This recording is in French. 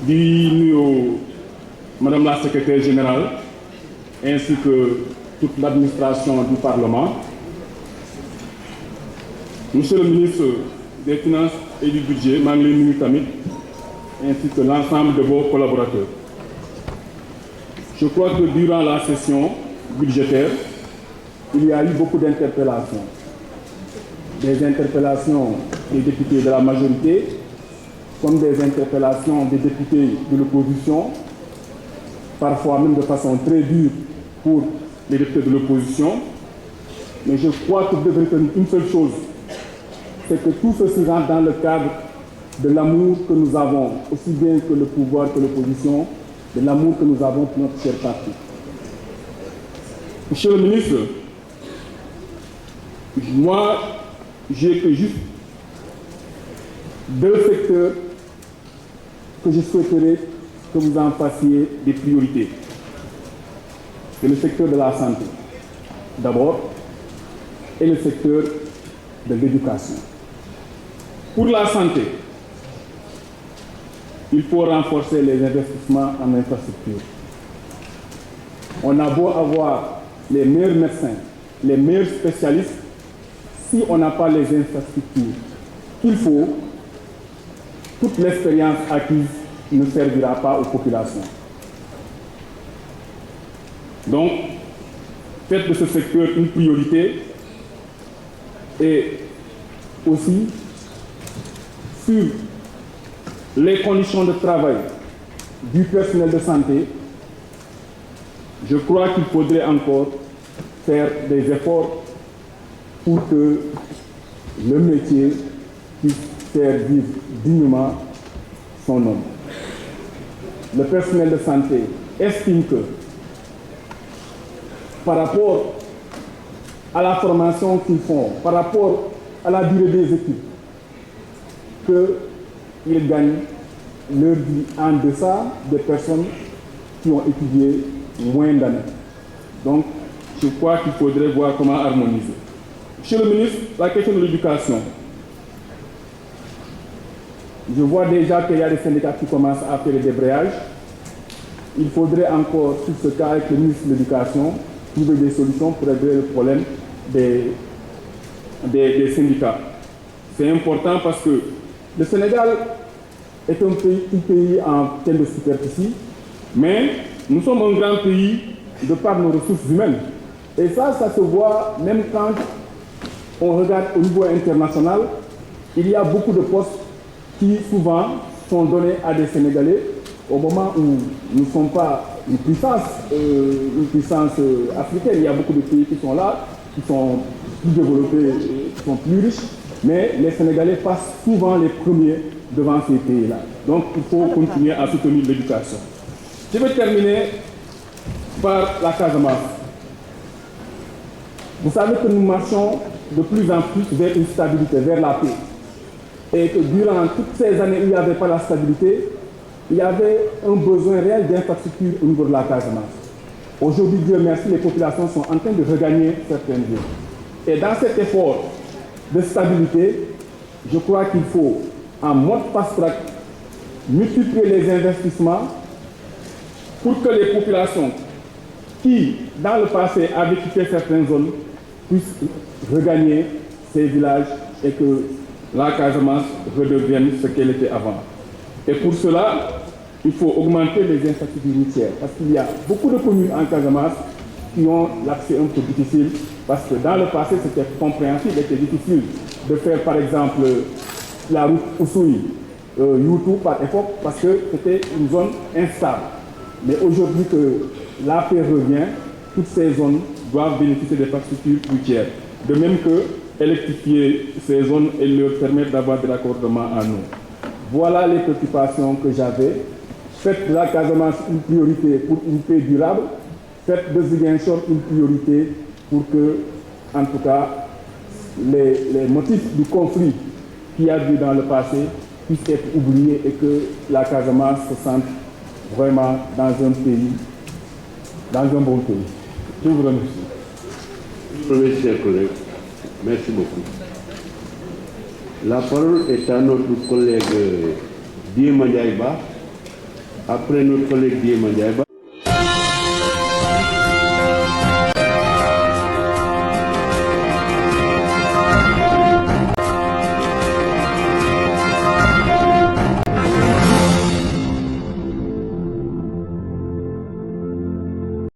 di nuyu Madame la Secrétaire Générale ainsi que toute l'administration du Parlement, Monsieur le ministre des Finances et du Budget, maa ngi lay nuyu tamit, ainsi que l'ensemble de vos collaborateurs. Je crois que durant la session budgétaire, il y a eu beaucoup d'interpellations. Des interpellations des députés de la majorité, comme des interpellations des députés de l'opposition, parfois même de façon très dure pour les députés de l'opposition. Mais je crois que vous devez retenir une seule chose, c'est que tout ceci rentre dans le cadre de l'amour que nous avons, aussi bien que le pouvoir que l'opposition, de l'amour que nous avons pour notre cher parti. Monsieur le ministre, moi, j'ai que juste deux secteurs que je souhaiterais que vous en fassiez des priorités. C'est le secteur de la santé, d'abord, et le secteur de l'éducation. Pour la santé, il faut renforcer les investissements en infrastructure. On a beau avoir les meilleurs médecins, les meilleurs spécialistes, si on n'a pas les infrastructures qu'il faut, toute l'expérience acquise ne servira pas aux populations. Donc, faites de ce secteur une priorité et aussi sur les conditions de travail du personnel de santé, je crois qu'il faudrait encore faire des efforts pour que le métier puisse faire vivre dignement son nom. Le personnel de santé estime que par rapport à la formation qu'ils font, par rapport à la durée des études, qu'ils gagnent leur vie en deçà des personnes qui ont étudié moins d'années. Donc, je crois qu'il faudrait voir comment harmoniser. Monsieur le ministre, la question de l'éducation. Je vois déjà qu'il y a des syndicats qui commencent à faire le débrayage. Il faudrait encore, sur ce cas, avec le ministre de l'Éducation, trouver des solutions pour régler le problème des syndicats. C'est important parce que le Sénégal est un pays en termes de superficie, mais nous sommes un grand pays de par nos ressources humaines. Et ça se voit même quand on regarde au niveau international, il y a beaucoup de postes qui souvent sont donnés à des Sénégalais au moment où nous ne sommes pas une puissance africaine. Il y a beaucoup de pays qui sont là, qui sont plus développés, qui sont plus riches, mais les Sénégalais passent souvent les premiers devant ces pays-là. Donc il faut continuer à soutenir l'éducation. Je vais terminer par la Casamance. Vous savez que nous marchons de plus en plus vers une stabilité, vers la paix. Et que durant toutes ces années où il n'y avait pas la stabilité, il y avait un besoin réel d'infrastructures au niveau de la Casamance. Aujourd'hui, Dieu merci, les populations sont en train de regagner certaines villes. Et dans cet effort de stabilité, je crois qu'il faut, en mode fast-track, multiplier les investissements pour que les populations qui, dans le passé, avaient quitté certaines zones, puissent regagner ces villages et que la Casamance redevienne ce qu'elle était avant. Et pour cela, il faut augmenter les infrastructures routières parce qu'il y a beaucoup de communes en Casamance qui ont l'accès un peu difficile parce que dans le passé, c'était compréhensible, c'était difficile de faire par exemple la route Oussouye-Youtou par époque parce que c'était une zone instable. Mais aujourd'hui que la paix revient, toutes ces zones doivent bénéficier des infrastructures routières. De même que électrifier ces zones et leur permettre d'avoir des raccordements en eau. Voilà les préoccupations que j'avais. Faites de la Casamance une priorité pour une paix durable. Faites de Ziguinchor une priorité pour que, en tout cas, les motifs du conflit qu'il y a eu dans le passé puissent être oubliés et que la Casamance se sente vraiment dans un pays, dans un bon pays. Je vous remercie. Mes chers collègues, merci beaucoup. La parole est à notre collègue Diema Ndiaye Ba Après notre collègue Diema Ndiaye.